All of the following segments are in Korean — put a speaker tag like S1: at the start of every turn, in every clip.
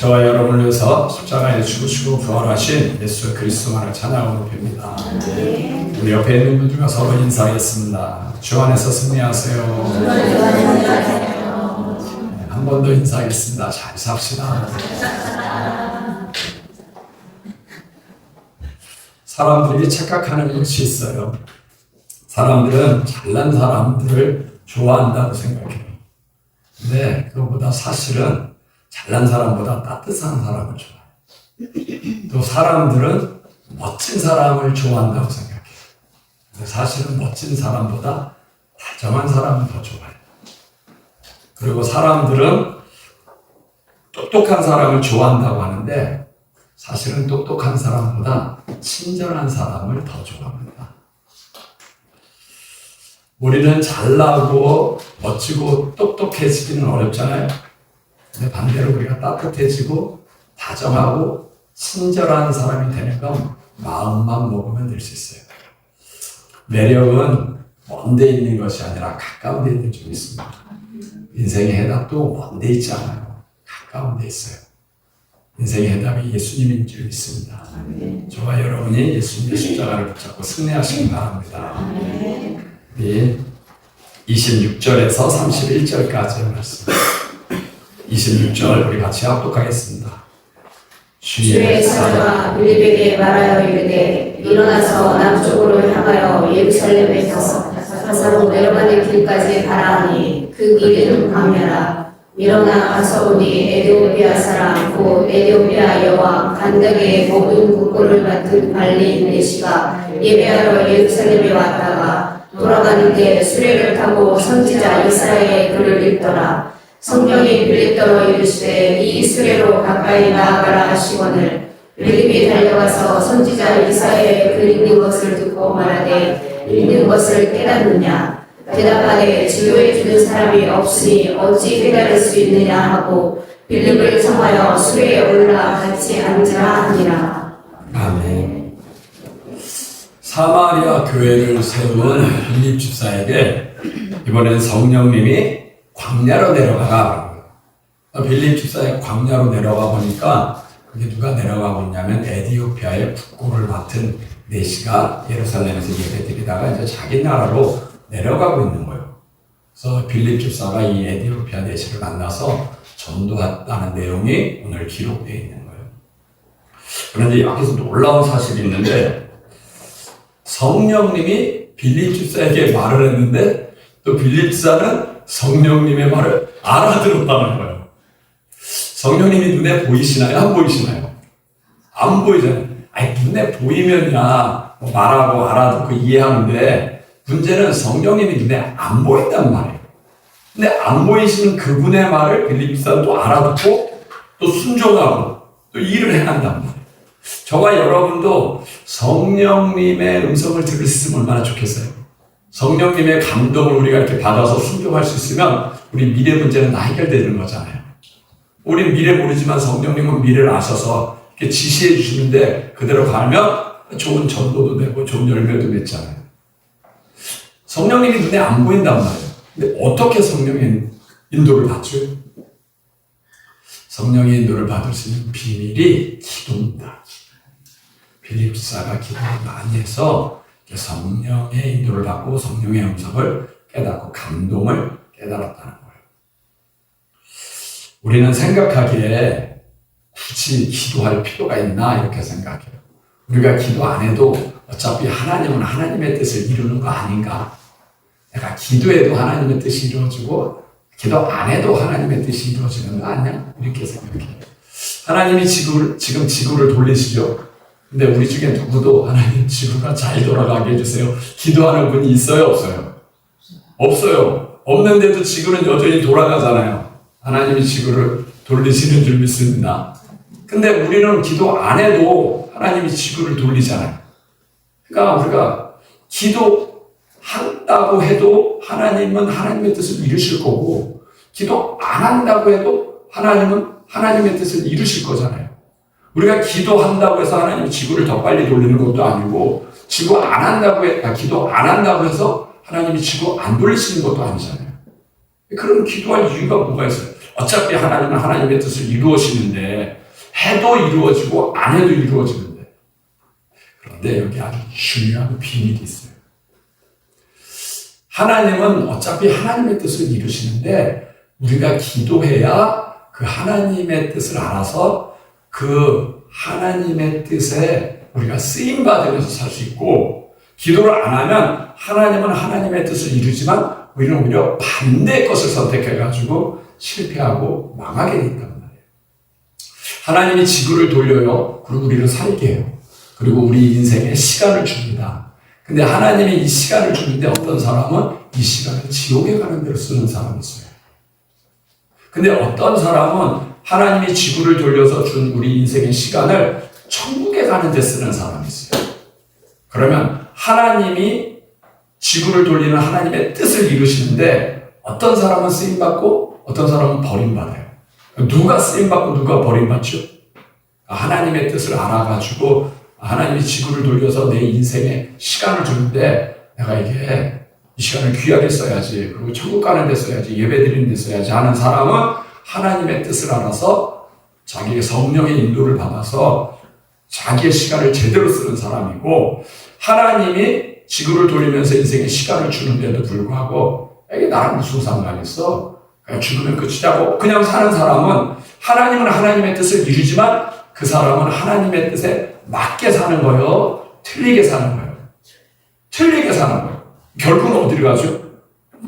S1: 저와 여러분을 위해서 십자가에 죽으시고 부활하신 예수 그리스도만을 찬양하고 뵙니다. 우리 옆에 있는 분들과 서로 인사하겠습니다. 주 안에서 승리하세요. 한 번 더 인사하겠습니다. 잘 삽시다. 사람들이 착각하는 것이 있어요. 사람들은 잘난 사람들을 좋아한다고 생각해요. 근데 그것보다 사실은 잘난 사람보다 따뜻한 사람을 좋아해요. 또 사람들은 멋진 사람을 좋아한다고 생각해요. 근데 사실은 멋진 사람보다 다정한 사람을 더 좋아해요. 그리고 사람들은 똑똑한 사람을 좋아한다고 하는데 사실은 똑똑한 사람보다 친절한 사람을 더 좋아합니다. 우리는 잘나고 멋지고 똑똑해지기는 어렵잖아요. 근데 반대로 우리가 따뜻해지고 다정하고 친절한 사람이 되는 건 마음만 먹으면 될 수 있어요. 매력은 먼 데 있는 것이 아니라 가까운 데 있는 줄 믿습니다. 인생의 해답도 먼 데 있지 않아요. 가까운 데 있어요. 인생의 해답이 예수님인 줄 믿습니다. 저와 여러분이 예수님의 십자가를 붙잡고 승리하시기 바랍니다. 우리 26절에서 31절까지의 말씀. 26절 우리 같이 합독하겠습니다.
S2: 주의 사자가 빌립에게 말하여 이르되 일어나서 남쪽으로 향하여 예루살렘에서 가사로 내려가는 길까지 가라하니 그 길은 광야라. 일어나 가서 오니 에디오피아 사람 곧 에디오피아 여왕 간닥의 모든 국고를 맡은 발린 내시가 예배하러 예루살렘에 왔다가 돌아가는데 수레를 타고 선지자 이사야의 글을 읽더라. 성령이 빌립더러 이르시되 이 수레로 가까이 나아가라 하시거늘 빌립이 달려가서 선지자 이사야의 글 읽는 것을 듣고 말하되 읽는 것을 깨닫느냐. 대답하되 지도해 주는 사람이 없으니 어찌 깨달을 수 있느냐 하고 빌립을 청하여 수레에 올라 같이 앉으라 하니라.
S1: 아멘. 사마리아 교회를 세운 빌립 집사에게 이번엔 성령님이 광야로 내려가라. 빌립 집사의 광야로 내려가 보니까 그게 누가 내려가고 있냐면 에디오피아의 국고를 맡은 내시가 예루살렘에서 예배드리다가 이제 자기 나라로 내려가고 있는 거예요. 그래서 빌립 집사가 이 에디오피아 내시를 만나서 전도했다는 내용이 오늘 기록되어 있는 거예요. 그런데 여기서 놀라운 사실이 있는데 성령님이 빌립 집사에게 말을 했는데 또 빌립 집사는 성령님의 말을 알아들었다는 거예요. 성령님이 눈에 보이시나요? 안 보이시나요? 안 보이잖아요. 아니, 눈에 보이면야 말하고 알아듣고 이해하는데 문제는 성령님이 눈에 안 보인단 말이에요. 근데 안 보이시는 그분의 말을 빌립 집사는 또 알아듣고 또 순종하고 또 일을 해간단 말이에요. 저와 여러분도 성령님의 음성을 들을 수 있으면 얼마나 좋겠어요. 성령님의 감동을 우리가 이렇게 받아서 순종할 수 있으면 우리 미래 문제는 다 해결되는 거잖아요. 우리는 미래 모르지만 성령님은 미래를 아셔서 이렇게 지시해 주시는데 그대로 가면 좋은 전도도 되고 좋은 열매도 맺잖아요. 성령님이 눈에 안 보인단 말이에요. 근데 어떻게 성령의 인도를 받죠? 성령의 인도를 받을 수 있는 비밀이 기도입니다. 빌립 집사가 기도를 많이 해서 성령의 인도를 받고 성령의 음성을 깨닫고 감동을 깨달았다는 거예요. 우리는 생각하기에 굳이 기도할 필요가 있나 이렇게 생각해요. 우리가 기도 안 해도 어차피 하나님은 하나님의 뜻을 이루는 거 아닌가? 내가 기도해도 하나님의 뜻이 이루어지고 기도 안 해도 하나님의 뜻이 이루어지는 거 아니야? 이렇게 생각해요. 하나님이 지금 지구를 돌리시죠? 근데 우리 중에 누구도 하나님 지구가 잘 돌아가게 해주세요. 기도하는 분이 있어요? 없어요? 없어요. 없는데도 지구는 여전히 돌아가잖아요. 하나님이 지구를 돌리시는 줄 믿습니다. 근데 우리는 기도 안 해도 하나님이 지구를 돌리잖아요. 그러니까 우리가 기도한다고 해도 하나님은 하나님의 뜻을 이루실 거고 기도 안 한다고 해도 하나님은 하나님의 뜻을 이루실 거잖아요. 우리가 기도한다고 해서 하나님이 지구를 더 빨리 돌리는 것도 아니고 기도 안 한다고 해서 하나님이 지구 안 돌리시는 것도 아니잖아요. 그럼 기도할 이유가 뭐가 있어요? 어차피 하나님은 하나님의 뜻을 이루어지는데 해도 이루어지고 안 해도 이루어지는데, 그런데 여기 아주 중요한 비밀이 있어요. 하나님은 어차피 하나님의 뜻을 이루시는데 우리가 기도해야 그 하나님의 뜻을 알아서 그 하나님의 뜻에 우리가 쓰임받으면서 살 수 있고, 기도를 안 하면 하나님은 하나님의 뜻을 이루지만 우리는 오히려 반대의 것을 선택해가지고 실패하고 망하게 된단 말이에요. 하나님이 지구를 돌려요. 그리고 우리를 살게 해요. 그리고 우리 인생에 시간을 줍니다. 근데 하나님이 이 시간을 주는데 어떤 사람은 이 시간을 지옥에 가는 데로 쓰는 사람이 있어요. 근데 어떤 사람은 하나님이 지구를 돌려서 준 우리 인생의 시간을 천국에 가는 데 쓰는 사람이 있어요. 그러면 하나님이 지구를 돌리는 하나님의 뜻을 이루시는데 어떤 사람은 쓰임받고 어떤 사람은 버림받아요. 누가 쓰임받고 누가 버림받죠? 하나님의 뜻을 알아가지고 하나님이 지구를 돌려서 내 인생에 시간을 주는데 내가 이게 이 시간을 귀하게 써야지, 그리고 천국 가는 데 써야지, 예배 드리는 데 써야지 하는 사람은 하나님의 뜻을 알아서 자기의 성령의 인도를 받아서 자기의 시간을 제대로 쓰는 사람이고, 하나님이 지구를 돌리면서 인생에 시간을 주는데도 불구하고 이게 나랑 무슨 상관이 있어? 그냥 죽으면 끝이자고 그냥 사는 사람은 하나님은 하나님의 뜻을 이루지만 그 사람은 하나님의 뜻에 맞게 사는 거예요? 틀리게 사는 거예요? 틀리게 사는 거예요. 결국은 어디로 가죠?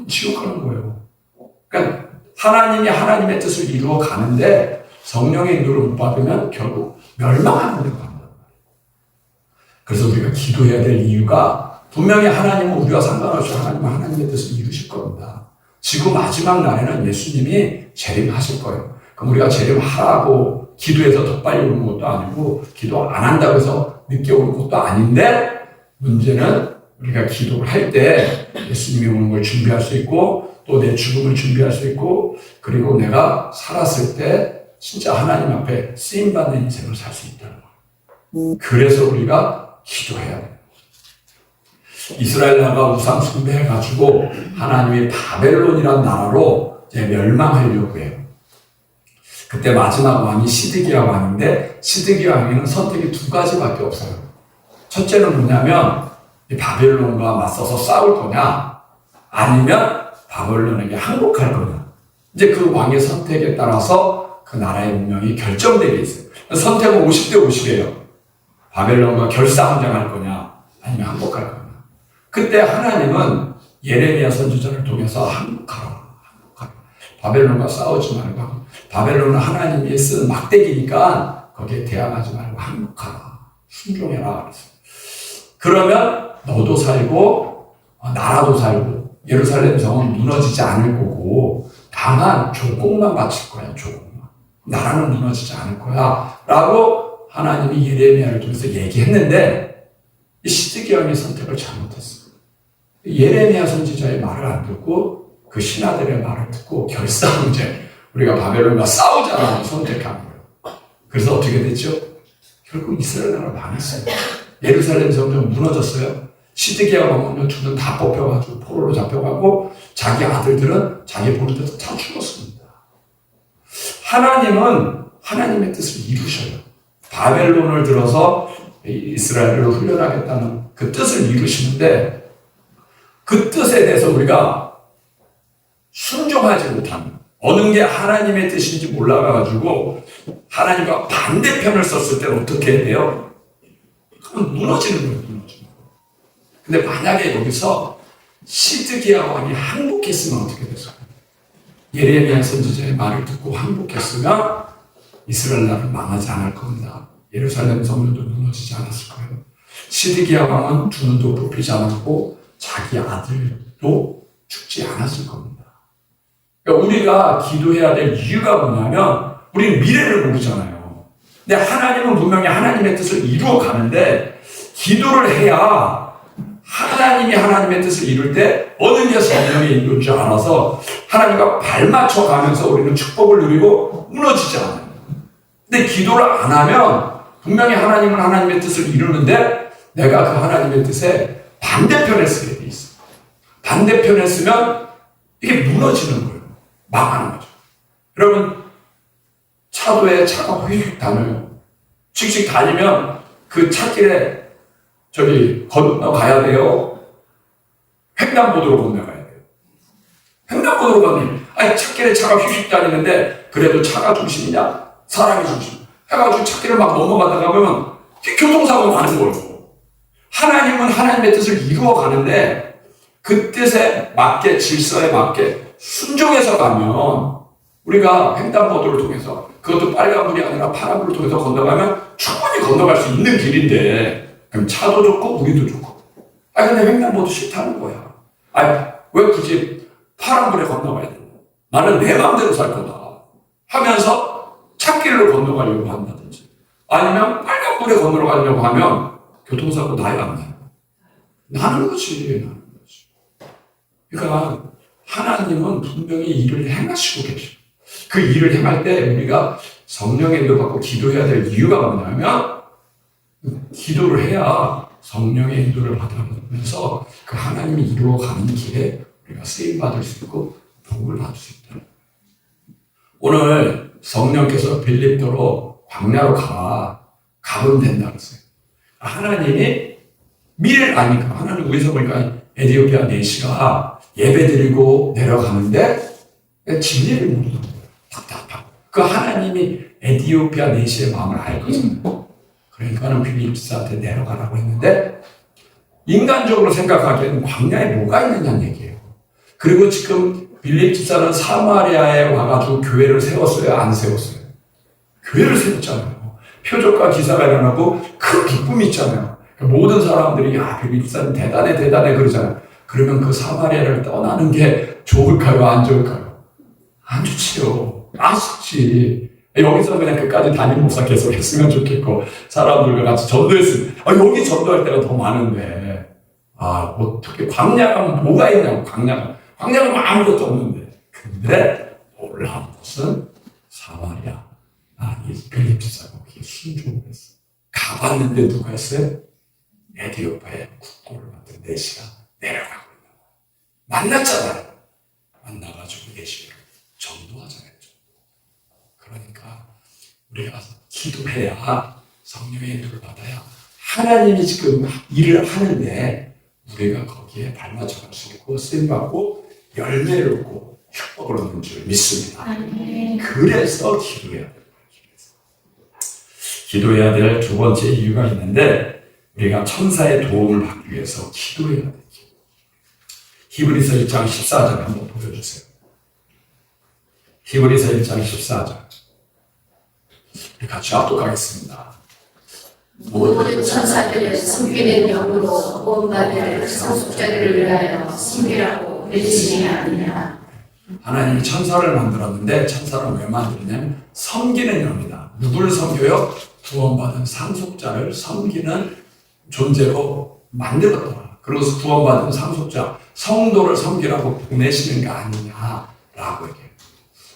S1: 지옥 가는 거예요. 그러니까 하나님이 하나님의 뜻을 이루어 가는데 성령의 인도를 못 받으면 결국 멸망하는 데로 간다. 그래서 우리가 기도해야 될 이유가, 분명히 하나님은 우리와 상관없이 하나님은 하나님의 뜻을 이루실 겁니다. 지구 마지막 날에는 예수님이 재림하실 거예요. 그럼 우리가 재림하라고 기도해서 더 빨리 오는 것도 아니고 기도 안 한다고 해서 늦게 오는 것도 아닌데, 문제는 우리가 기도를 할 때 예수님이 오는 걸 준비할 수 있고 또 내 죽음을 준비할 수 있고, 그리고 내가 살았을 때 진짜 하나님 앞에 쓰임받는 인생을 살 수 있다는 거예요. 그래서 우리가 기도해야 돼요. 이스라엘 나라가 우상 숭배해가지고 하나님이 바벨론이라는 나라로 이제 멸망하려고 해요. 그때 마지막 왕이 시드기야 왕인데, 시드기야 왕에는 선택이 두 가지밖에 없어요. 첫째는 뭐냐면 이 바벨론과 맞서서 싸울 거냐, 아니면 바벨론에게 항복할 거냐. 이제 그 왕의 선택에 따라서 그 나라의 운명이 결정되게 있어요. 선택은 50대 50이에요. 바벨론과 결사항쟁할 거냐, 아니면 항복할 거냐. 그때 하나님은 예레미야 선지자를 통해서 항복하라. 바벨론과 싸우지 말고, 바벨론은 하나님이 쓴 막대기니까 거기에 대항하지 말고 항복하라. 순종해라. 그랬어요. 그러면 너도 살고 나라도 살고 예루살렘 성은 무너지지 않을 거고, 다만 조공만 바칠 거야. 조공만. 나라는 무너지지 않을 거야 라고 하나님이 예레미야를 통해서 얘기했는데, 이 시드기야 왕의 선택을 잘못했어요. 예레미야 선지자의 말을 안 듣고 그 신하들의 말을 듣고 결사항쟁, 우리가 바벨론과 싸우자라고 선택한 거예요. 그래서 어떻게 됐죠? 결국 이스라엘 나라가 망했어요. 예루살렘 성전 무너졌어요. 시드기야 왕은 두 놈 다 뽑혀가지고 포로로 잡혀가고 자기 아들들은 자기 보는 다 죽었습니다. 하나님은 하나님의 뜻을 이루셔요. 바벨론을 들어서 이스라엘을 훈련하겠다는 그 뜻을 이루시는데, 그 뜻에 대해서 우리가 순종하지 못하는, 어느 게 하나님의 뜻인지 몰라가지고 하나님과 반대편을 썼을 때는 어떻게 해야 돼요? 그건 무너지는 거예요. 무너지는 거예요. 근데 만약에 여기서 시드기야 왕이 항복했으면 어떻게 됐을까요? 예레미야 선지자의 말을 듣고 항복했으면 이스라엘 나라는 망하지 않을 겁니다. 예루살렘 성전도 무너지지 않았을 거예요. 시드기야 왕은 두 눈도 뽑히지 않았고 자기 아들도 죽지 않았을 겁니다. 그러니까 우리가 기도해야 될 이유가 뭐냐면, 우리는 미래를 모르잖아요. 근데 하나님은 분명히 하나님의 뜻을 이루어 가는데, 기도를 해야 하나님이 하나님의 뜻을 이룰 때 어느 게 성령의 인도인 줄 알아서 하나님과 발맞춰 가면서 우리는 축복을 누리고 무너지지 않아요. 근데 기도를 안 하면 분명히 하나님은 하나님의 뜻을 이루는데 내가 그 하나님의 뜻에 반대편에 쓰게 돼 있어. 반대편에 쓰면 이게 무너지는 거예요. 망하는 거죠. 여러분, 차도에 차가 휙 다녀요. 칙칙 다니면 그 차길에 건너가야 돼요. 횡단보도로 건너가야 돼요. 횡단보도로 건너요. 아니, 차길에 차가 휙휙 다니는데 그래도 차가 중심이냐? 사람이 중심. 해가지고 차길을 막 넘어가다가 보면 교통사고가 나는 거예요. 하나님은 하나님의 뜻을 이루어 가는데 그 뜻에 맞게, 질서에 맞게 순종해서 가면 우리가 횡단보도를 통해서, 그것도 빨간불이 아니라 파란불을 통해서 건너가면 충분히 건너갈 수 있는 길인데, 그럼 차도 좋고 우리도 좋고. 근데 횡단보도 싫다는 거야. 왜 굳이 파란불에 건너가야 되냐? 나는 내 마음대로 살 거다 하면서 찾길로 건너가려고 한다든지, 아니면 빨간불에 건너가려고 하면 교통사고 나야 안 나요. 나는 거지. 그러니까 하나님은 분명히 일을 행하시고 계셔. 그 일을 행할 때 우리가 성령의 인도 받고 기도해야 될 이유가 뭐냐면, 기도를 해야 성령의 인도를 받으면서 그 하나님이 이루어가는 길에 우리가 쓰임받을 수 있고 복을 받을 수 있다. 오늘 성령께서 빌립도로 광야로 가면 된다 그랬어요. 하나님이 미래를 아니까, 하나님 위에서 보니까 에디오피아 내시가 예배드리고 내려가는데 진리를 모르는 거예요. 답답하고. 그 하나님이 에디오피아 내시의 마음을 알 거잖아요. 그러니까는 빌립사한테 내려가라고 했는데, 인간적으로 생각하기에는 광야에 뭐가 있느냐는 얘기예요. 그리고 지금 빌립 집사는 사마리아에 와가지고 교회를 세웠어요? 안 세웠어요? 교회를 세웠잖아요. 표적과 기사가 일어나고 큰 기쁨이 있잖아요. 모든 사람들이 빌립 집사는 대단해 그러잖아요. 그러면 그 사마리아를 떠나는 게 좋을까요? 안 좋을까요? 안 좋지요. 아쉽지. 여기서 그냥 끝까지 담임 목사 계속 했으면 좋겠고, 사람들과 같이 전도했으면, 여기 전도할 때가 더 많은데, 어떻게, 광야가 뭐가 있냐고, 광야가 아무것도 없는데. 근데, 놀라운 것은 사마리아, 이 빌립 집사가 거기에 순종을 했어. 가봤는데 누가 했어요? 에디오피아의 국고를 맡은 내시가 내려가고 있는 거야. 만났잖아요. 만나가지고 내시를 전도하잖아요. 그러니까 우리가 기도해야 성령의 인도를 받아야 하나님이 지금 일을 하는데 우리가 거기에 발맞춰갈 수 있고 쓰임받고 열매를 얻고 축복을 얻는 줄 믿습니다. 그래서 기도해야 돼요. 기도해야 될 두 번째 이유가 있는데, 우리가 천사의 도움을 받기 위해서 기도해야 돼요. 히브리서 1장 14절 한번 보여주세요. 히브리서 1장 14절. 같이 합독하겠습니다.
S2: 모든 천사들을 섬기는 영으로 온갖 상속자들을 위하여 섬기라고 외치지 않느냐.
S1: 하나님이 천사를 만들었는데, 천사를 왜 만드냐면 섬기는 영이다. 누구를 섬겨요? 구원받은 상속자를 섬기는 존재로 만들었다. 그래서 구원받은 상속자, 성도를 섬기라고 보내시는 게 아니냐라고 얘기해요.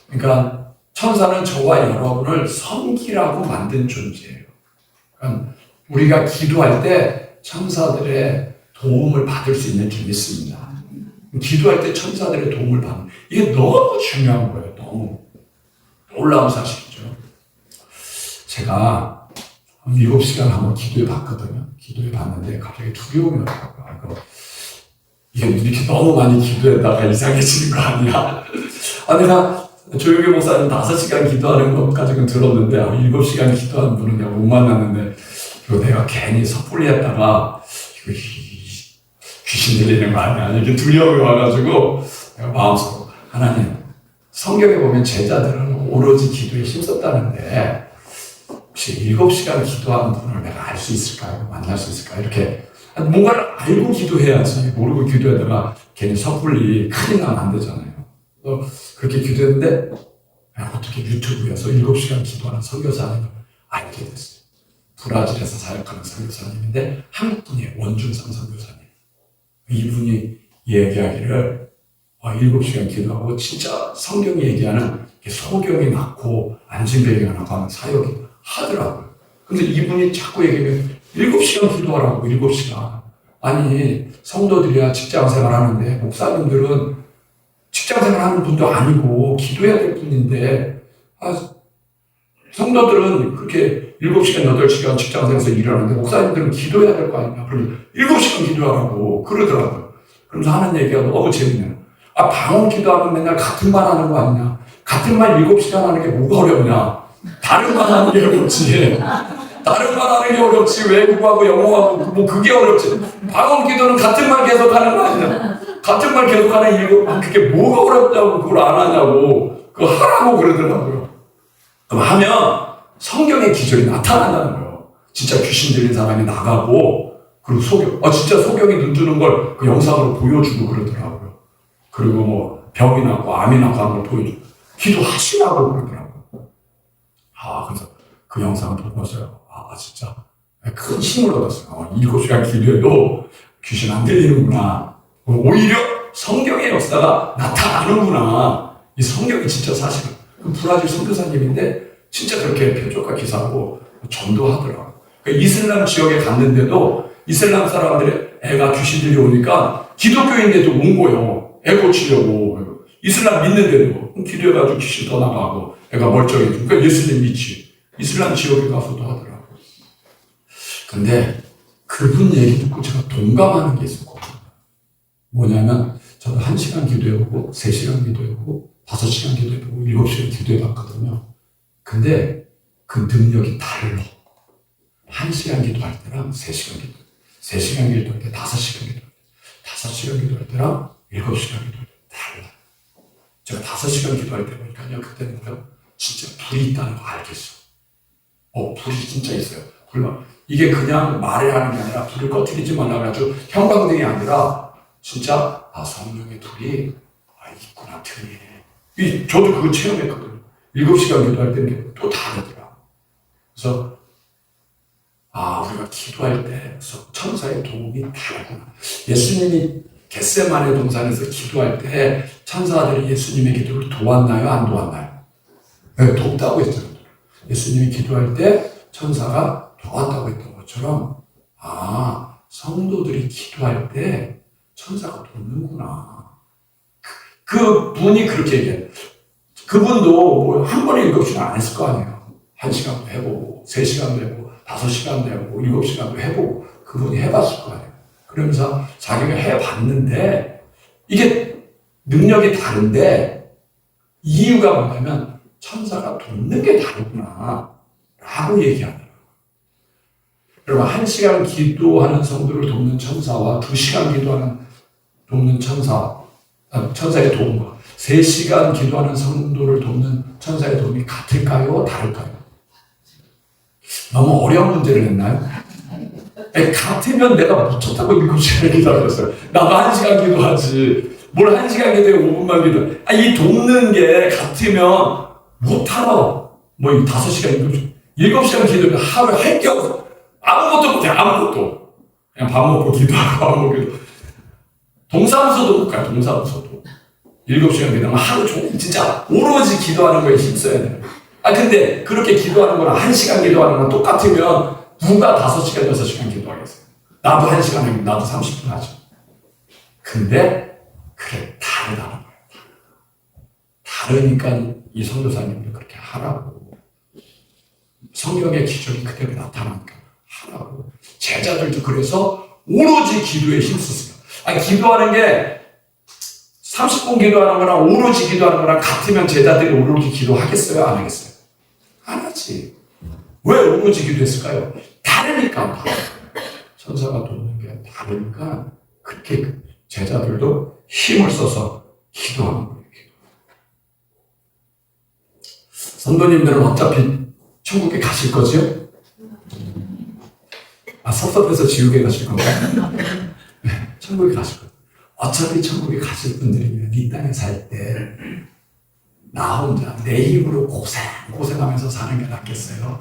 S1: 그러니까 천사는 저와 여러분을 섬기라고 만든 존재예요. 그러니까 우리가 기도할 때 천사들의 도움을 받을 수 있는 줄 믿습니다. 기도할 때 천사들의 도움을 받는, 이게 너무 중요한 거예요. 너무 놀라운 사실이죠. 제가 7시간 한번 기도해 봤거든요. 기도해 봤는데 갑자기 두려움이 오더라고요. 이게 이렇게 너무 많이 기도했다가 이상해지는 거 아니야? 내가 조용히 목사님 5시간 기도하는 것까지는 들었는데 7시간 기도하는 분은 내가 못 만났는데, 이거 내가 괜히 섣불리 했다가 이거 귀신 들리는 거 아니야? 이렇게 두려움이 와가지고 내가 마음속으로, 하나님, 성경에 보면 제자들은 오로지 기도에 힘썼다는데 혹시 7시간 기도하는 분을 내가 알 수 있을까요? 만날 수 있을까요? 이렇게 뭔가를 알고 기도해야지, 모르고 기도하다가 괜히 섣불리 큰일 나면 안 되잖아요. 그렇게 기도했는데 어떻게 유튜브에서 7시간 기도하는 선교사님을 알게 됐어요. 브라질에서 사역하는 선교사님인데 한국 분이에요. 원준상 선교사님. 이분이 얘기하기를 7시간 기도하고 진짜 성경이 얘기하는 소경이 낳고 안진뱅이가 낳고 하는 사역이 하더라고요. 근데 이분이 자꾸 얘기하면 7시간 기도하라고. 7시간. 아니, 성도들이야 직장 생활 하는데 목사님들은 직장생활 하는 분도 아니고 기도해야 될 분인데 성도들은 그렇게 7시간, 8시간 직장생활에서 일을 하는데 목사님들은 기도해야 될 거 아니냐. 그러면 7시간 기도하라고 그러더라고요. 그러면서 하는 얘기가 너무 재밌네요. 방언 기도하면 맨날 같은 말 하는 거 아니냐. 같은 말 7시간 하는 게 뭐가 어렵냐. 다른 말 하는 게 어렵지. 다른 말 하는 게 어렵지. 외국어하고 영어하고 뭐 그게 어렵지. 방언 기도는 같은 말 계속 하는 거 아니냐. 같은 말 계속 하는 이유, 그게 뭐가 어렵다고 그걸 안 하냐고. 그거 하라고 그러더라고요. 그럼 하면 성경의 기적이 나타난다는 거예요. 진짜 귀신 들린 사람이 나가고, 그리고 진짜 소경이 눈 뜨는 걸 그 영상으로 보여주고 그러더라고요. 그리고 뭐 병이 나고 암이 나고 하는 걸 보여주고, 기도하시라고 그러더라고요. 그래서 그 영상을 보고서요. 진짜 큰 힘을 얻었어요. 7시간 기도해도 귀신 안 들리는구나. 오히려 성경의 역사가 나타나는구나. 이 성경이 진짜 사실은. 브라질 선교사님인데 진짜 그렇게 표적과 기사하고 전도하더라고요. 그러니까 이슬람 지역에 갔는데도 이슬람 사람들의 애가 귀신 들려오니까 기독교인데도 온 거예요. 애 고치려고. 이슬람 믿는데도 기도해가지고 귀신 더 나가고 애가 멀쩡해지고. 그러니까 예수님 믿지. 이슬람 지역에 가서도 하더라고요. 근데 그분 얘기 듣고 제가 동감하는 게 있었거든요. 뭐냐면 저도 1시간 기도해보고 3시간 기도해보고 5시간 기도해보고 7시간 기도해봤거든요. 근데 그 능력이 달라. 1시간 기도할 때랑 3시간 기도, 3시간 기도할 때 5시간 기도할 때, 5시간 기도할 때랑 7시간 기도할 때 달라. 제가 5시간 기도할 때 보니까요, 그때는 뭐요? 진짜 불이 있다는 거 알겠어. 불이 진짜 있어요. 이게 그냥 말을 하는 게 아니라 불을 꺼뜨리지 말라고 해가지고 형광등이 아니라 진짜 성령의 불이 있구나 등에. 저도 그거 체험했거든요. 7시간 기도할 때는 또 다르더라. 그래서 우리가 기도할 때 천사의 도움이 다르구나. 예수님이 겟세마네 동산에서 기도할 때 천사들이 예수님의 기도를 도왔나요? 안 도왔나요? 네, 돕다고 했잖아요. 예수님이 기도할 때 천사가 도왔다고 했던 것처럼 성도들이 기도할 때 천사가 돕는구나. 그 분이 그렇게 얘기해요. 그분도 뭐 한 번에 7시간 안 했을 거 아니에요. 1시간도 해보고 3시간도 해보고 5시간도 해보고 7시간도 해보고 그분이 해봤을 거 아니에요. 그러면서 자기가 해봤는데 이게 능력이 다른데 이유가 뭐냐면 천사가 돕는 게 다르구나 라고 얘기하더라고요. 여러분 1시간 기도하는 성도를 돕는 천사와 2시간 돕는 천사의 도움과 3시간 기도하는 성도를 돕는 천사의 도움이 같을까요? 다를까요? 너무 어려운 문제를 냈나요? 같으면 내가 미쳤다고 7시간 기도하겠어요. 나도 1시간 기도하지. 뭘 1시간 기도해 5분만 기도. 이 돕는 게 같으면 못하러. 뭐 5시간, 7시간 기도면 하루에 할 게 없어. 아무것도 못해, 아무것도. 그냥 밥 먹고 기도하고, 밥 먹고 기도. 동사무소도 못 가요, 동사무소도. 7시간 기도하면 하루 종일 진짜 오로지 기도하는 거에 힘써야 돼요. 근데 그렇게 기도하는 거랑 1시간 기도하는 거랑 똑같으면 누가 5시간, 6시간 기도하겠어요? 나도 1시간 하면 나도 30분 하죠. 근데 그래, 다르다는 거예요. 다르니까 이 선교사님도 그렇게 하라고. 성경의 기적이 그대로 나타나니까 하라고. 제자들도 그래서 오로지 기도에 힘썼어요. 기도하는 게 30분 기도하는 거랑 오로지 기도하는 거랑 같으면 제자들이 오로지 기도하겠어요? 안 하겠어요? 안 하지. 왜 오로지 기도했을까요? 다르니까. 천사가 돕는 게 다르니까 그렇게 제자들도 힘을 써서 기도하는 거예요. 성도님들은 어차피 천국에 가실 거죠? 섭섭해서 지옥에 가실 건가요? 네, 천국에 가실 거예요. 어차피 천국에 가실 분들이면 이 땅에 살 때 나 혼자 내 힘으로 고생하면서 사는 게 낫겠어요?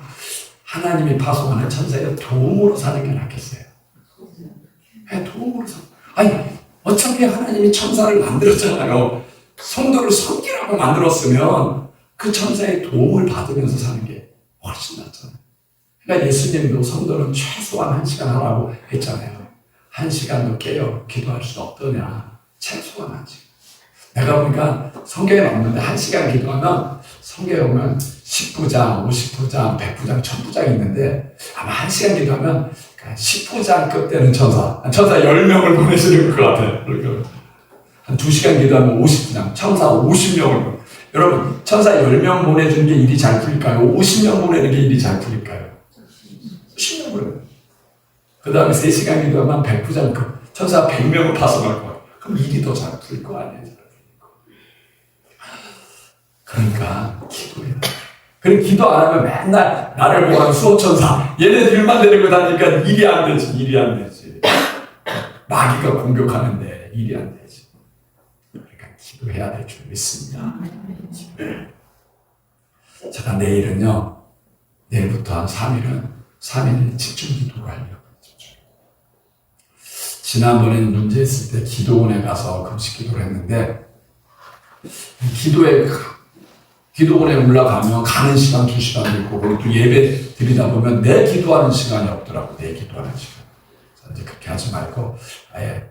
S1: 하나님이 파송하는 천사의 도움으로 사는 게 낫겠어요? 네, 도움으로 어차피 하나님이 천사를 만들었잖아요. 성도를 섬기라고 만들었으면 그 천사의 도움을 받으면서 사는 게 훨씬 낫잖아요. 그러니까 예수님도 성도는 최소한 1시간 하라고 했잖아요. 1시간도 깨어 기도할 수 없더냐. 최소한 1시간. 내가 보니까 성경에 없는데 1시간 기도하면 성경에 보면 10부장, 50부장, 100부장, 1000부장이 있는데 아마 1시간 기도하면 10부장급 되는 천사 10명을 보내시는 것 같아요. 그러니까 한 2시간 기도하면 50부장, 천사 50명을. 여러분, 천사 10명 보내주는 게 일이 잘 풀릴까요? 50명 보내는 게 일이 잘 풀릴까요? 50명 보내는. 그 다음에 3시간 기도하면 100부장급, 천사 100명을 파송할 거예요. 그럼 일이 더 잘 풀릴 거 아니에요? 그러니까 기도해야 돼. 그럼 기도 안 하면 맨날 나를 보고 하는 수호천사 얘네들만 데리고 다니니까 일이 안 되지. 마귀가 공격하는데 일이 안 되지. 그러니까 기도해야 될 줄 믿습니다. 제가 내일부터 한 3일은 집중 기도를 하려고. 지난번에는 문제 있을 때 기도원에 가서 금식 기도를 했는데 기도원에 올라가면 가는 시간 2시간도 있고 그리고 또 예배 드리다 보면 내 기도하는 시간이 없더라고. 내 기도하는 시간. 그래서 이제 그렇게 하지 말고 아예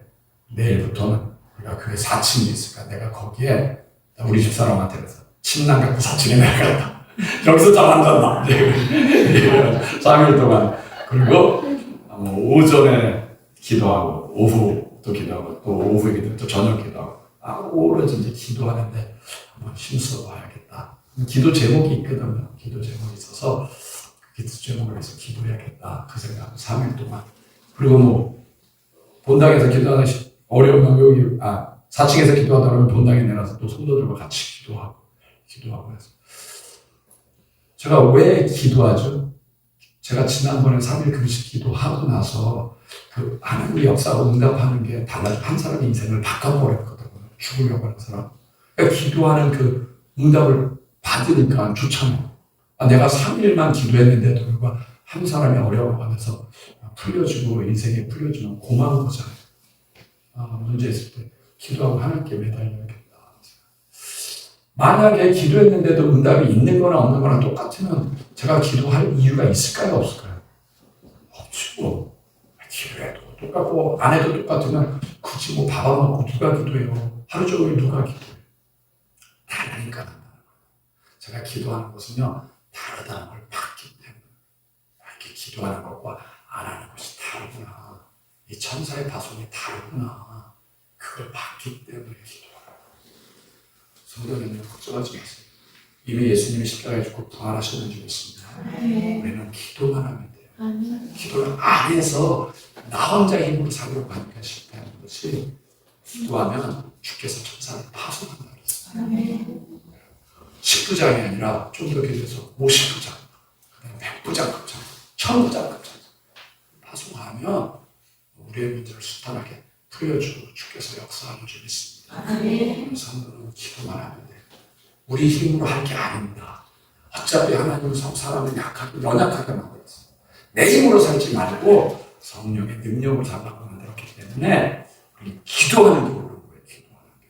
S1: 내일부터는 우리가 그게 4층이 있으니까 내가 거기에 우리 집사람한테 그래서 침낭 갖고 4층에 내려갔다. 여기서 잠 안 잔다. 3일 동안. 그리고 오전에 기도하고 오후도 기도하고 또 오후에 기도 또 저녁 기도하고 오로지 이제 기도하는데 한번 힘써 봐야겠다. 기도 제목이 있거든요. 기도 제목이 있어서 그 기도 제목을 해서 기도해야겠다. 그 생각으로 3일 동안. 그리고 본당에서 기도하는 어려우면 여기 4층에서 기도하다 보면 본당에 내려서 또 성도들과 같이 기도하고 해서 제가 왜 기도하죠? 제가 지난번에 3일 금식 기도하고 나서 그 하나님의 역사로 응답하는 게 달라져. 한 사람의 인생을 바꿔버렸거든요. 죽으려고 하는 사람. 그러니까 기도하는 그 응답을 받으니까 좋잖아요. 내가 3일만 기도했는데도 불구하고 한 사람이 어려워하면서 풀려주고 인생에 풀려주면 고마운 거잖아요. 문제 있을 때 기도하고 하나님께 매달려야겠다. 만약에 기도했는데도 응답이 있는 거나 없는 거나 똑같으면 제가 기도할 이유가 있을까요? 없을까요? 없죠. 기도해도 똑같고 안 해도 똑같으면 굳이 밥 안 먹고 누가 기도해요? 하루 종일 누가 기도해요? 다르니까. 제가 기도하는 것은요 다르다는 걸 봤기 때문에 이렇게 기도하는 것과 안 하는 것이 다르구나. 이 천사의 파송이 다르구나. 그걸 봤기 때문에 기도하라고. 성도님들 걱정하지 마세요. 이미 예수님이 십자가에 죽고 부활하셨는 줄 믿습니다. 우리는 기도만 하면 돼요. 기도를 안 해서 나 혼자 힘으로 살려고 하니까 실패하는 것이 기도하면 주께서 천사를 파송한다고 했어요. 10부장이 아니라 좀 더 길어서 50부장, 100부장급장, 1000부장급장 파송하면 우리의 문제를 순탄하게 풀어주고 주께서 역사하는 줄 믿습니다. 성도는 기도만 하면 돼요. 우리 힘으로 할 게 아닙니다. 어차피 하나님은 사람을 약하고 연약하게 만들었어요. 내 힘으로 살지 말고 성령의 능력을 잡아서 만들었기 때문에 우리 기도하는 게 옳은 거예요. 기도하는 게.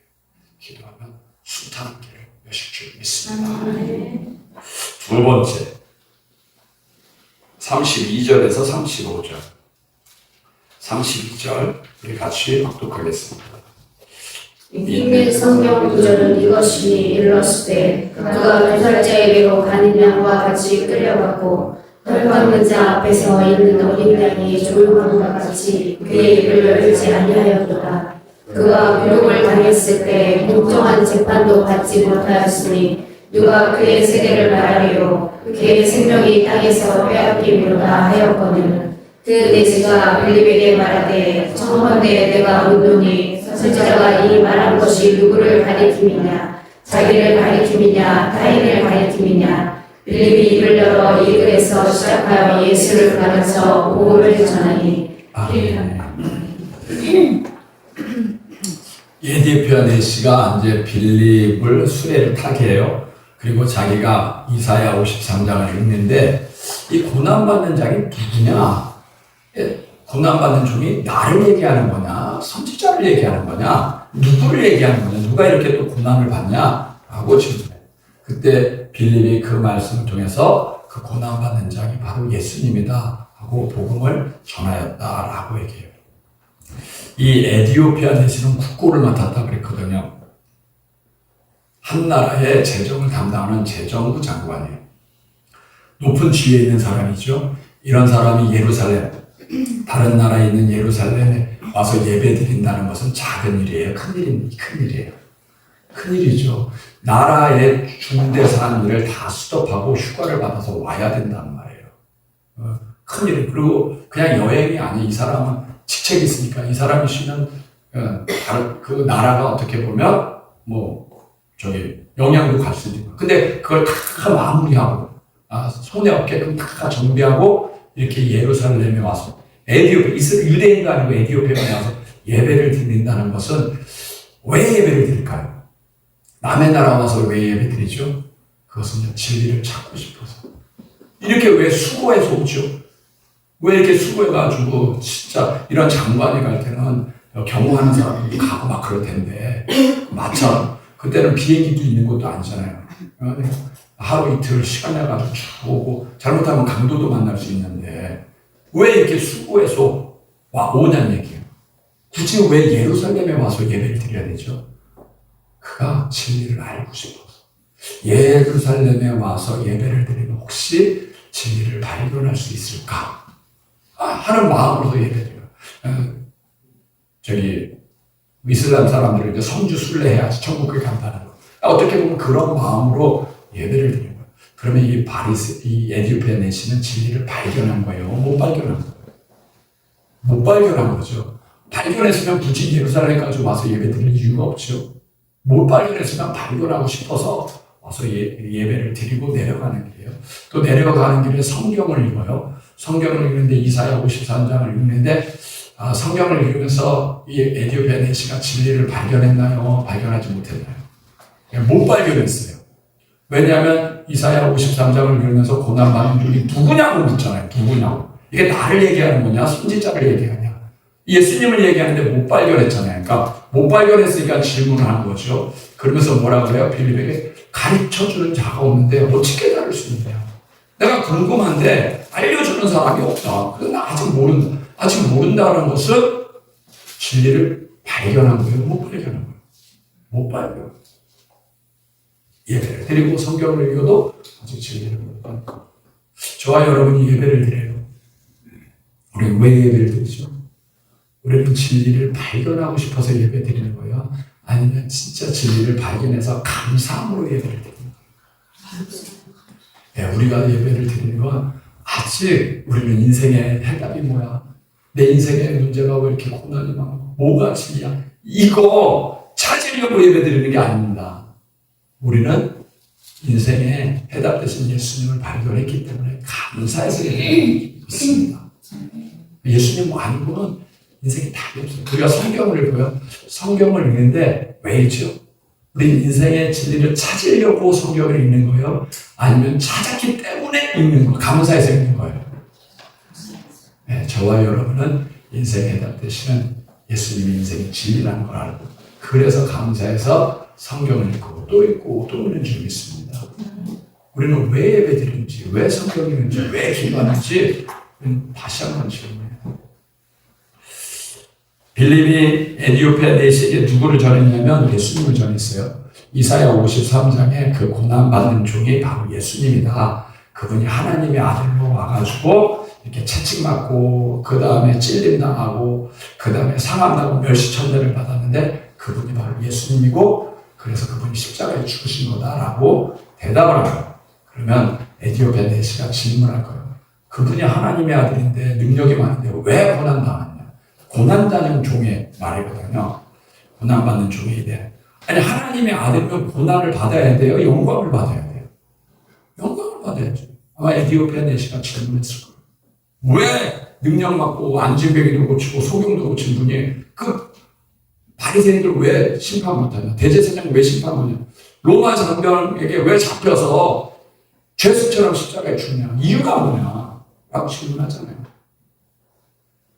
S1: 기도하면 순탄한 길을 여실 줄 믿습니다. 두 번째 32절에서 35절 32절 우리 같이 낭독하겠습니다.
S2: 읽는 성경 구절은 이것이니 이르렀을 때 그가 2살짜리로 가는 양과 같이 끌려갔고 헐벗는 자 앞에서 있는 어린 양이 조용함과 같이 그의 입을 열지 아니하였도다. 그가 유혹을 당했을 때 공정한 재판도 받지 못하였으니 누가 그의 세계를 말하리요. 그의 생명이 땅에서 빼앗김이로다 하였거늘. 그 내지가 빌립에게 말하되 청컨대 내가 묻노니 선지자가 이 말한 것이 누구를 가리킴이냐 자기를 가리킴이냐 타인을 가리킴이냐. 빌립이 입을 열어 이 글에서 시작하여 예수를 가르쳐 복음을 전하니.
S1: 예디피아 네시가 이제 빌립을 수레를 타게 해요. 그리고 자기가 이사야 53장을 읽는데 이 고난받는 자가 누구냐? 고난받는 종이 나를 얘기하는 거냐? 선지자를 얘기하는 거냐? 누구를 얘기하는 거냐? 누가 이렇게 또 고난을 받냐? 라고 질문해요. 그때 빌립이 그 말씀을 통해서 그 고난받는 자가 바로 예수님이다 하고 복음을 전하였다라고 얘기해요. 이 에디오피아 내시는 국고를 맡았다 그랬거든요. 한 나라의 재정을 담당하는 재정부 장관이에요. 높은 지위에 있는 사람이죠. 이런 사람이 예루살렘, 다른 나라에 있는 예루살렘에 와서 예배 드린다는 것은 작은 일이에요. 큰일이에요. 큰일이죠. 나라의 중대사한 일을 다 스톱하고 휴가를 받아서 와야 된다는 말이에요. 큰일. 그리고 그냥 여행이 아니, 이 사람은 직책이 있으니까 이 사람이 쉬는 그 나라가 어떻게 보면 영향도 갈 수 있는. 근데 그걸 다 마무리하고 손해 없게끔 다 정비하고 이렇게 예루살렘에 와서 유대인도 아니고 에디오피아에 와서 예배를 드린다는 것은 왜 예배를 드릴까요? 남의 나라 와서 왜 예배 드리죠? 그것은 진리를 찾고 싶어서. 이렇게 왜 수고해서 오죠? 왜 이렇게 수고해가지고 진짜 이런 장관이 갈 때는 경호하는 사람들이 가고 막 그럴 텐데 마찬 그때는 비행기도 있는 것도 아니잖아요. 하루 이틀 시간 내가지고 쭉 오고 잘못하면 강도도 만날 수 있는데 왜 이렇게 수고해서 오냐는 얘기예요. 굳이 왜 예루살렘에 와서 예배를 드려야 되죠? 그가 진리를 알고 싶어서. 예루살렘에 와서 예배를 드리면 혹시 진리를 발견할 수 있을까 하는 마음으로 예배드려요. 이슬람 사람들은 이제 성주 순례해야지 천국에 간다는 거. 어떻게 보면 그런 마음으로 예배를 드리는 거예요. 그러면 이 에디오피아 내시는 진리를 발견한 거예요. 못 발견한 거예요. 못 발견한 거죠. 발견했으면 굳이 예루살렘까지 와서 예배 드릴 이유가 없죠. 못 발견했으면 발견하고 싶어서 와서 예배를 드리고 내려가는 길이에요. 또 내려가는 길에 성경을 읽어요. 성경을 읽는데 이사야 53장을 읽는데 성경을 읽으면서 이 에디오피아 내시가 진리를 발견했나요? 발견하지 못했나요? 못 발견했어요. 왜냐하면 이사야 53장을 읽으면서 고난받는 중이 누구냐고 묻잖아요. 누구냐고. 이게 나를 얘기하는 거냐? 선지자를 얘기하냐? 예수님을 얘기하는데 못 발견했잖아요. 그러니까 못 발견했으니까 질문을 하는 거죠. 그러면서 뭐라 그래요? 빌립에게 가르쳐주는 자가 없는데 어떻게 다룰 수 있냐? 내가 궁금한데 알려주는 사람이 없다. 그래서 나 아직 모른다. 아직 모른다는 것은 진리를 발견한 거예요? 못 발견한 거예요? 못 발견. 예배를 드리고 성경을 읽어도 아직 진리를 못 발견. 저와 여러분이 예배를 드려요. 우리 왜 예배를 드리죠? 우리는 진리를 발견하고 싶어서 예배 드리는 거예요? 아니면 진짜 진리를 발견해서 감사함으로 예배를 드리는 거예요? 우리가 예배를 드리는 건 아직 우리는 인생의 해답이 뭐야? 내 인생의 문제가 왜 이렇게 고난이 많고 뭐가 진리야? 이거 찾으려고 예배 드리는 게 아닙니다. 우리는 인생의 해답 되신 예수님을 발견했기 때문에 감사해서 예배를 드립니다. 예수님 아니고는 인생에 답이 없어요. 우리가 성경을 읽어요. 성경을 읽는데 왜 읽죠? 우리 인생의 진리를 찾으려고 성경을 읽는 거예요? 아니면 찾았기 때문에 읽는 거예요? 감사해서 읽는 거예요? 네, 저와 여러분은 인생의 해답 되시는 예수님의 인생의 진리라는 걸 알고 그래서 감사해서 성경을 읽고 또 읽고 또 읽는 줄 믿습니다. 우리는 왜 예배 드리는지, 왜 성경 읽는지, 왜 기도하는지 다시 한번 질문해요. 빌립이 에디오피아 내시에게 누구를 전했냐면 예수님을 전했어요. 이사야 53장에 그 고난받는 종이 바로 예수님이다. 그분이 하나님의 아들로 와가지고 이렇게 채찍맞고 그 다음에 찔림당하고 그 다음에 상함당하고 멸시천대를 받았는데 그분이 바로 예수님이고 그래서 그분이 십자가에 죽으신 거다라고 대답을 해요. 그러면 에디오피아 내시가 질문할 거예요. 그분이 하나님의 아들인데 능력이 많은데 왜 고난당하냐? 고난받는 종의 말이거든요. 고난받는 종이 돼. 아니 하나님의 아들이면 고난을 받아야 돼요? 영광을 받아야 돼요? 영광을 받아야죠. 아마 에디오피아 내시가 질문했을 거예요. 왜 능력 받고 안진뱅이도 고치고 소경도 고친 분이 그 바리새인들 왜 심판 못하냐? 대제사장 왜 심판 못하냐? 로마 장병에게 왜 잡혀서 죄수처럼 십자가에 죽냐? 이유가 뭐냐? 라고 질문하잖아요.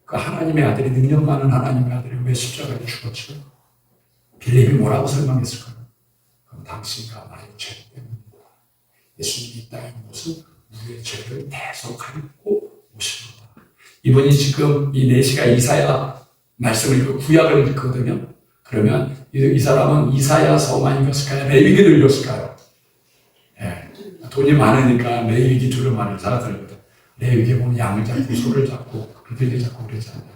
S1: 그 하나님의 아들이 능력 많은 하나님의 아들이 왜 십자가에 죽었죠? 빌립이 뭐라고 설명했을까요? 그럼 당신과 나의 죄 때문이다. 예수님이 이 땅에 온 것은 우리의 죄를 대속하려고 오신 거다. 이분이 지금 이 내시가 이사야 말씀을 읽고 구약을 읽거든요. 그러면 이 사람은 이사야서만 읽었을까요? 레위기를 읽었을까요? 예. 돈이 많으니까 레위기 주로 많이 살았거든. 레위기 보면 양을 잡고 소를 잡고 그들을 잡고 그러잖아요.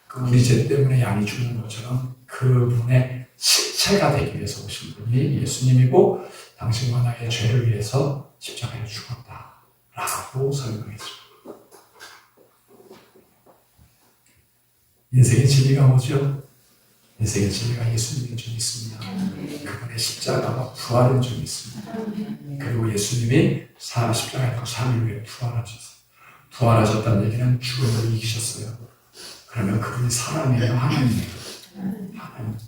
S1: 그 우리 죄 때문에 양이 죽는 것처럼 그분의 실체가 되기 위해서 오신 분이 예수님이고 당신과 나의 죄를 위해서 십자가에 죽었다라고 설명했습니다. 인생의 진리가 뭐죠? 인생의 진리가 예수님이 좀 있습니다. 그분의 십자가와 부활은 좀 있습니다. 그리고 예수님이 십자가에서 3일 후에 부활하셨어요. 부활하셨다는 얘기는 죽음을 이기셨어요. 그러면 그분이 사람이에요? 하나님이에요? 하나님.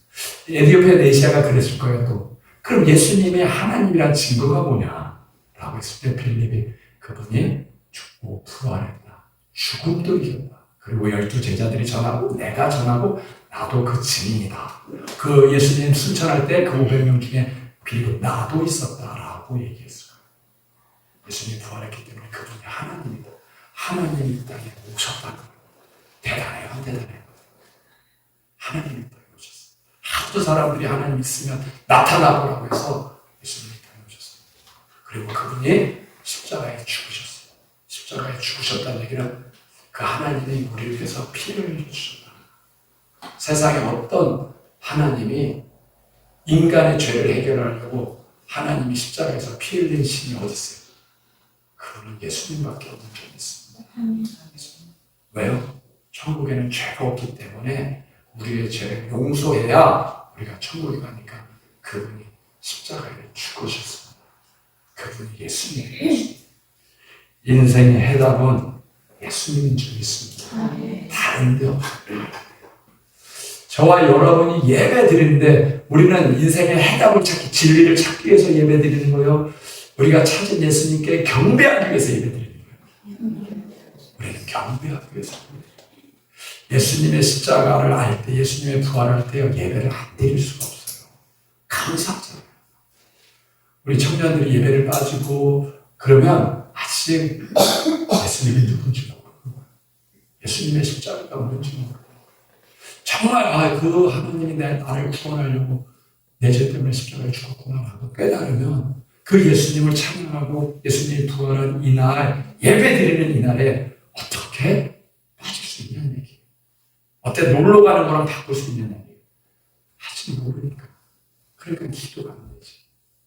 S1: 에디오피아 네시아가 그랬을 거예요. 또. 그럼 예수님의 하나님이란 증거가 뭐냐? 라고 했을 때 빌립이 그분이 죽고 부활했다. 죽음도 이겼다. 그리고 12 제자들이 전하고 내가 전하고 나도 그 증인이다. 그 예수님 순천할 때 그 500명 중에 빌립은 나도 있었다라고 얘기했어요. 예수님이 부활했기 때문에 그분이 하나님이다. 하나님이 이 땅에 오셨다는 거예요. 대단해요. 대단해요. 하나님이 이 땅에 오셨어요. 하도 사람들이 하나님 있으면 나타나보라고 해서 예수님이 이 땅에 오셨어요. 그리고 그분이 십자가에 죽으셨어요. 십자가에 죽으셨다는 얘기는 그 하나님이 우리를 위해서 피를 흘려주셨다. 세상에 어떤 하나님이 인간의 죄를 해결하려고 하나님이 십자가에서 피 흘린 신이 어디 있어요? 그분은 예수님밖에 없는 게 있습니다. 왜요? 천국에는 죄가 없기 때문에 우리의 죄를 용서해야 우리가 천국에 가니까 그분이 십자가에 죽으셨습니다. 그분이 예수님이에요. 인생의 해답은 예수님인 줄 믿습니다. 다른 데 없어요. 저와 여러분이 예배 드리는데 우리는 인생의 해답을 찾기, 진리를 찾기 위해서 예배 드리는 거예요. 우리가 찾은 예수님께 경배하기 위해서 예배 드리는 거예요. 우리는 경배하기 위해서 예수님의 십자가를 알 때, 예수님의 부활할 때 예배를 안 드릴 수가 없어요. 감사하잖아요. 우리 청년들이 예배를 빠지고 그러면 아직 예수님이 누군지 모르는 거예요. 예수님의 십자가가 뭔지 모르는 거예요. 정말 그 하나님이 나를 구원하려고 내 죄 때문에 십자가에 죽었구나 하고 깨달으면 그 예수님을 찬양하고 예수님이 부활한 이날, 예배 드리는 이날에 어떻게 빠질 수 있냐는 얘기예요. 어때 놀러 가는 거랑 바꿀 수 있냐는 얘기예요. 아직 모르니까. 그러니까 기도가 안 되지.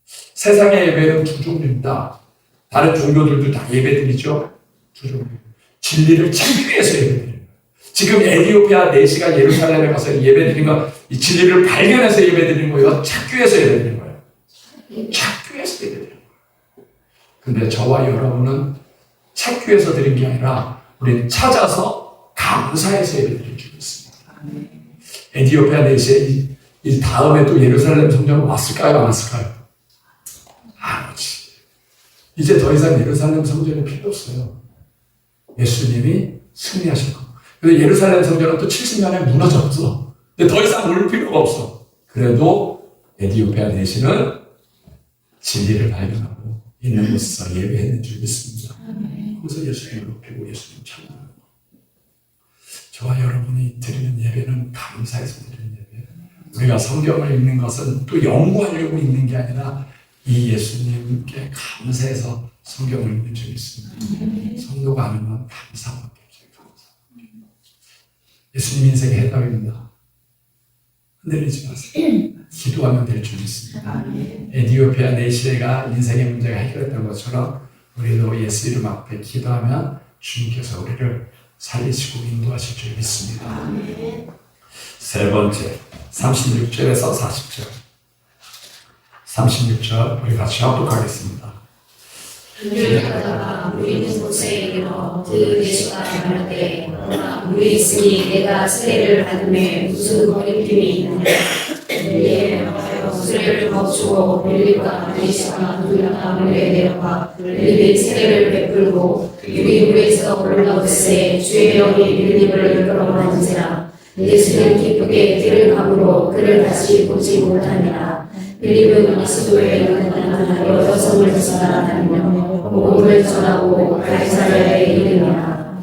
S1: 세상의 예배는 두 종류입니다. 다른 종교들도 다 예배 드리죠. 두 종류. 진리를 찾기 위해서 예배 드리는 거예요. 지금 에디오피아 네시가 예루살렘에 가서 예배 드린 거, 이 진리를 발견해서 예배 드리는 거예요. 찾기 위해서 예배 드리는 거예요. 찾기 위해서 예배 드리는 거예요. 근데 저와 여러분은 찾기 위해서 드린 게 아니라 우리는 찾아서 감사해서 예배 드릴 줄 믿습니다. 에디오피아 네시에 이 다음에 또 예루살렘 성전은 왔을까요? 안 왔을까요? 안 오지. 이제 더 이상 예루살렘 성전이 필요 없어요. 예수님이 승리하신 거. 그래서 예루살렘 성전은 또 70년에 무너졌어. 근데 더 이상 올 필요가 없어. 그래도 에디오피아 네시는 진리를 발견하고 있는 곳에서 예배했는 줄 믿습니다. 그래서 예수님을 높이고 예수님 찬양하고. 저와 여러분이 드리는 예배는 감사해서 드리는 예배. 우리가 성경을 읽는 것은 또 연구하려고 읽는 게 아니라 이 예수님께 감사해서 성경을 읽는 줄 믿습니다. 성도가 하는 건 감사밖에 없어요. 감사. 예수님 인생의 해답입니다. 흔들리지 마세요. 기도하면 될 줄 믿습니다. 에디오피아 네시가 인생의 문제가 해결됐던 것처럼 우리도 예수 이름 앞에 기도하면 주님께서 우리를 살리시고 인도하실 줄 믿습니다. 세 번째, 36절에서 40절. 36절 우리 같이 합독하겠습니다.
S2: 그를 가다가 우리는 곳에 이르러 그 예수가 말하되 물이 있으니 내가 세례를 받음에 무슨 거리낌이 있느냐. 이에 수레를 멈추고 빌립과 네시가 누르다가 물에 내려가 빌립이 세례를 베풀고 물이 물에서 올라오세 주의 영이 빌립을 끌어모은지라. 예수는 기쁘게 들을 감으로 그를 다시 보지 못하니라. 빌립은 이스도에 있는 여성을 찾아다니며 복음을 전하고 가이사랴에 이르니라.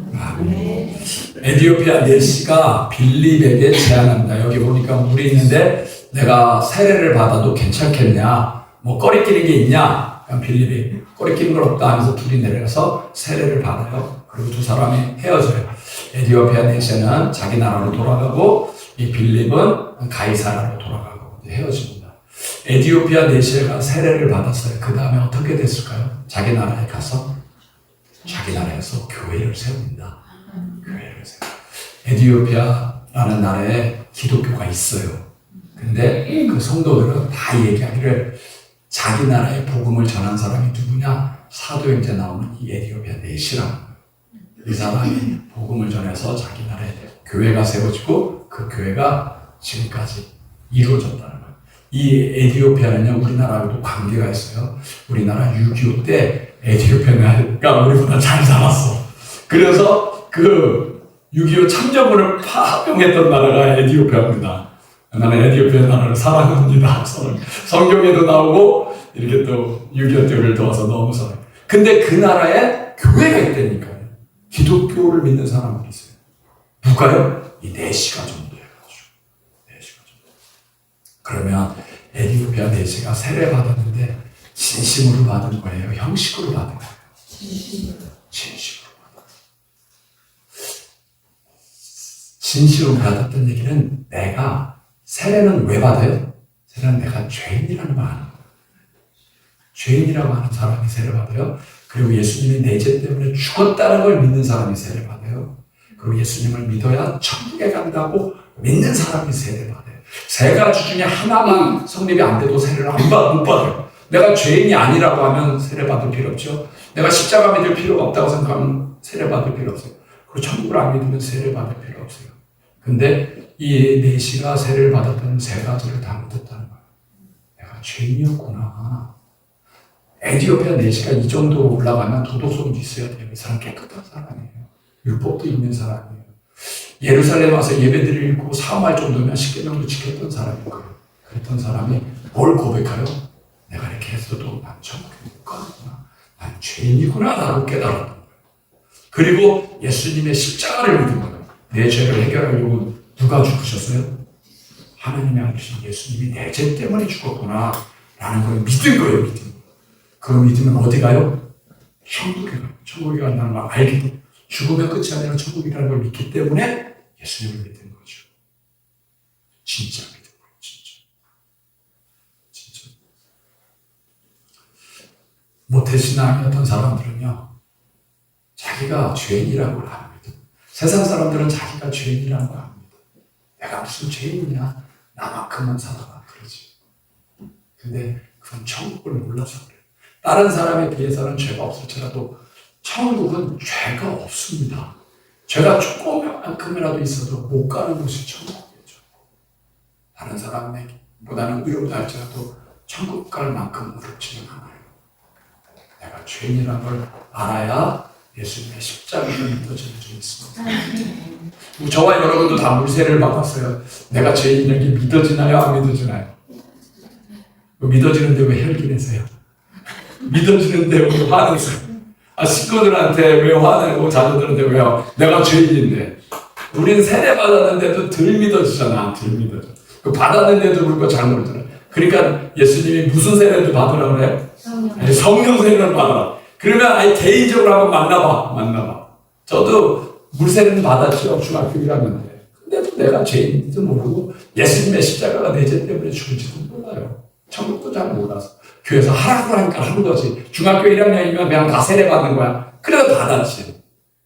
S1: 에디오피아 네시가 빌립에게 제안합니다. 여기 보니까 물이 있는데 내가 세례를 받아도 괜찮겠냐? 뭐 꺼리끼는 게 있냐? 그냥 빌립이 꺼리끼는 걸 없다 하면서 둘이 내려가서 세례를 받아요. 그리고 두 사람이 헤어져요. 에디오피아 내시는 자기 나라로 돌아가고 이 빌립은 가이사라로 돌아가고 헤어집니다. 에디오피아 내시가 세례를 받았어요. 그 다음에 어떻게 됐을까요? 자기 나라에 가서 자기 나라에서 교회를 세웁니다. 교회를 세워요. 에디오피아라는 나라에 기독교가 있어요. 근데 그 성도들은 다 얘기하기를 자기 나라의 복음을 전한 사람이 누구냐? 사도행전에 나오는 이 에디오피아 내시라는 거예요. 이 사람이 복음을 전해서 자기 나라에 교회가 세워지고 그 교회가 지금까지 이루어졌다는 거예요. 이 에디오피아는요, 우리나라하고도 관계가 있어요. 우리나라 6.25 때 에디오피아가 우리보다 잘 살았어. 그래서 그 6.25 참전군을 파병했던 나라가 에디오피아입니다. 나는 에디오피아 나라를 사랑합니다. 성경에도 나오고 이렇게 또 6.25 때를 도와서 너무 사랑해요. 근데 그 나라에 교회가 있다니까요. 기독교를 믿는 사람들이 있어요. 누가요? 이 내시가 전도해가지고. 내시가 전도. 그러면 에디오피아 내시가 세례 받았는데 진심으로 받은 거예요? 형식으로 받은 거예요? 진심으로 받은 거예요. 진심으로 받았던 얘기는 내가 세례는 왜 받아요? 세례는 내가 죄인이라는 걸 아는 거예요. 죄인이라고 하는 사람이 세례 받아요. 그리고 예수님이 내 죄 때문에 죽었다는 걸 믿는 사람이 세례 받아요. 그리고 예수님을 믿어야 천국에 간다고 믿는 사람이 세례 받아요. 세 가지 중에 하나만 성립이 안 돼도 세례를 못 받아요. 내가 죄인이 아니라고 하면 세례 받을 필요 없죠. 내가 십자가 믿을 필요가 없다고 생각하면 세례 받을 필요 없어요. 그리고 천국을 안 믿으면 세례 받을 필요 없어요. 근데 이 내시가 세례를 받았던 세 가지를 다 믿었다는 거예요. 내가 죄인이었구나. 에디오피아 내시가 이 정도 올라가면 도덕성도 있어야 돼요. 이 사람 깨끗한 사람이에요. 율법도 있는 사람이에요. 예루살렘 와서 예배드리고 읽고 사모할 정도면 십계명도 지켰던 사람인 거예요. 그랬던 사람이 뭘 고백하여? 내가 이렇게 했어도 난 천국에 못 가는구나. 난 죄인이구나 라고 깨달았던 거예요. 그리고 예수님의 십자가를 믿은 거예요. 내 죄를 해결하려고 누가 죽으셨어요? 하나님이 아니신 예수님이 내 죄 때문에 죽었구나 라는 걸 믿은 거예요. 믿은 거예요. 그 믿으면 어디 가요? 천국에 가요. 천국에 간다는 걸 알게 돼요. 죽으면 끝이 아니라 천국이라는 걸 믿기 때문에 예수님을 믿는 거죠. 진짜 믿는 거예요. 진짜. 모태신앙이었던 사람들은요, 자기가 죄인이라는 걸 압니다. 세상 사람들은 자기가 죄인이라는 걸 압니다. 내가 무슨 죄인이냐? 나만큼만 살아라. 그러지. 근데 그건 천국을 몰라서 그래요. 다른 사람에 비해서는 죄가 없을지라도 천국은 죄가 없습니다. 죄가 조금만큼이라도 있어도 못 가는 곳이 천국이죠. 다른 사람보다는 의롭다 할지라도 천국 갈 만큼 어렵지는 않아요. 내가 죄인이라는 걸 알아야 예수님의 십자가가 믿어지는 줄 있습니다. 저와 여러분도 다 물세례를 받았어요. 내가 죄인인 게 믿어지나요? 안 믿어지나요? 믿어지는데 왜 혈기 내세요? 믿어지는데 왜 화내세요? 식구들한테 왜 화내고 자녀들한테 왜요? 내가 죄인인데. 우린 세례 받았는데도 덜 믿어지잖아. 덜 믿어져. 받았는데도 불구하고 잘 모르잖아. 그러니까 예수님이 무슨 세례도 받으라고 그래? 성령 세례를 받아라. 그러면 아예 개인적으로 한번 만나봐. 저도 물세례는 받았죠. 중학교 1학년 때. 근데도 내가 죄인인지도 모르고 예수님의 십자가가 내 죄 때문에 죽은지도 몰라요. 천국도 잘 몰라서. 교회에서 하라고 하니까 하는 거지. 중학교 1학년이면 그냥 다 세례 받는 거야. 그래도 받았지.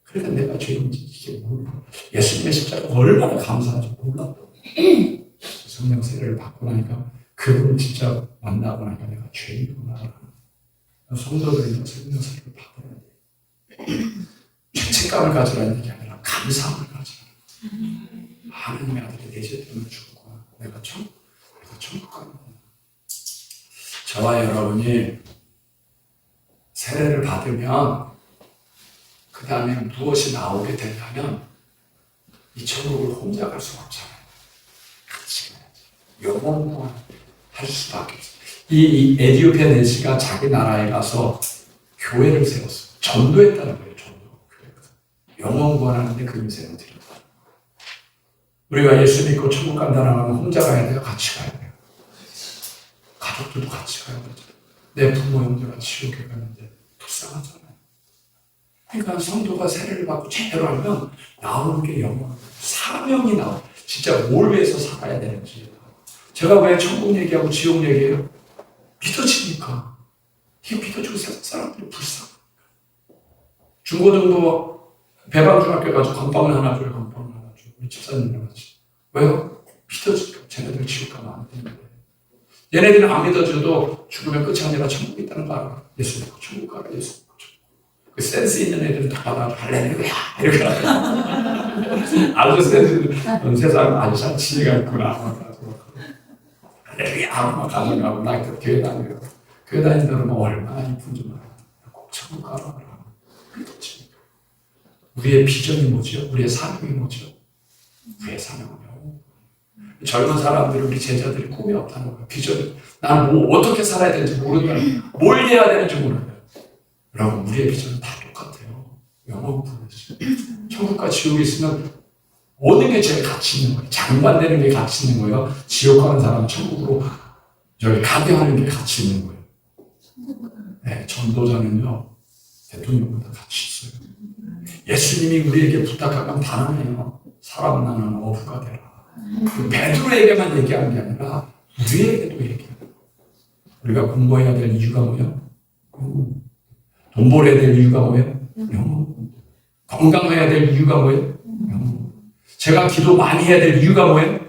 S1: 그러니까 내가 죄인인지 이게 모르고. 예수님의 십자가가 얼마나 감사한지 몰랐던 거야. 성령 세례를 받고 나니까 그분을 진짜 만나고 나니까 내가 죄인이구나. 성도들이 성령 세례를 받아야 돼. 죄책감을 가지라는 얘기 아니라 감사함을 가지라. 하나님의 아들이 내 죄 때문에 죽었구나. 내가 천국 가는 거야. 저와 여러분이 세례를 받으면 그 다음에 무엇이 나오게 되냐면 이 천국을 혼자 갈 수 없잖아요. 같이 가야지. 영원히 할 수밖에 없어요. 이 에디오피아 내시가 자기 나라에 가서 교회를 세웠어요. 전도했다는 거예요. 영원 구원하는데 그 인생을 드린 거예요. 우리가 예수 믿고 천국 간다는 하면 혼자 가야 돼요? 같이 가야 돼요? 가족들도 같이 가야 되죠. 내 부모 형제가 지옥에 가는데 불쌍하잖아요. 그러니까 성도가 세례를 받고 제대로 하면 나오는 게 영원 사명이 나와. 진짜 뭘 위해서 살아야 되는지. 제가 왜 천국 얘기하고 지옥 얘기해요? 믿어지니까. 이게 믿어지고 세상 사람들이 불쌍해. 중고등부 배방중학교 가서 건빵을 하나 줘요. 건빵을 하나 줘요. 우리 집사님이랑 같이. 왜요? 믿어지니까. 쟤네들 지옥 가면 안 되는데. 얘네들은 안 믿어져도 죽으면 끝이 아니라 천국 있다는 거 알아. 예수 믿고 천국 가라. 예수 믿고 천국. 그 센스 있는 애들은 다 받아. 할렐루야. 이렇게 아주 센스 있는 세상 아주 잘 지혜가 있구나. 할렐루야. 막 가져가고 나 교회 다녀요. 교회 다니는 뭐 얼마나 이쁜 줄 알아. 꼭 천국 가라. 믿어지니까. 우리의 비전이 뭐죠? 우리의 사명이 뭐죠? 우리의 사명은요. 젊은 사람들이 우리 제자들이 꿈이 없다는 거예요. 비전이. 나는 뭐 어떻게 살아야 되는지 모른다는 거예요. 뭘 해야 되는지 모르는 거예요. 여러분 우리의 비전은 다 똑같아요. 영원 부르지. 천국과 지옥이 있으면 모든 게 제일 가치 있는 거예요. 장관되는 게 가치 있는 거예요. 지옥 가는 사람은 천국으로 가게하는 게 가치 있는 거예요. 네, 전도자는요. 대통령보다 가치 있어요. 예수님이 우리에게 부탁한 건 단 하나예요. 사람 나는 어부가 되라. 그 베드로에게만 얘기하는 게 아니라 우리에게도 얘기해요. 우리가 공부해야 될 이유가 뭐예요? 돈 벌어야 될 이유가 뭐예요? 건강해야 될 이유가 뭐예요? 제가 기도 많이 해야 될 이유가 뭐예요?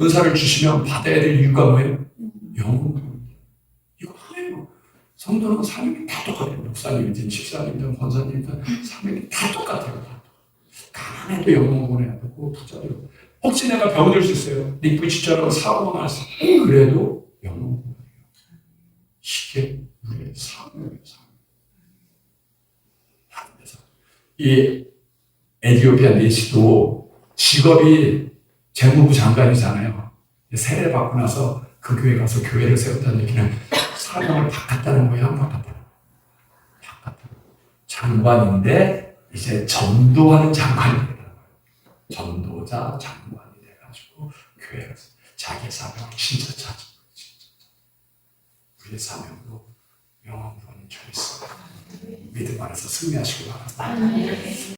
S1: 은사를 주시면 받아야 될 이유가 뭐예요? 이거 하나예요. 성도는 사명이 다 똑같아요. 목사님이든 집사님이든 권사님이든 사명이 다 똑같아요. 가난해도 영혼 보내야 되고 부자도 혹시 내가 병들 수 있어요. 리프치처럼 사고가 났어. 그래도 영혼 보내요. 이게 우리의 사명이에요. 이 에티오피아 내시도 직업이 재무부 장관이잖아요. 세례 받고 나서 그 교회 가서 교회를 세웠다는 얘기는 사명을 바꿨다는 거예요. 안 바꿨다는 거예요. 바꿨다는 거예요. 장관인데 이제 전도하는 장관이 되는 거예요. 전도자 장관이 돼가지고 교회를 자기 사명을 진짜 찾은 거예요. 진짜. 우리의 사명도 영원 구원이 저 있어요. 믿음 안에서 승리하시기 바랍니다.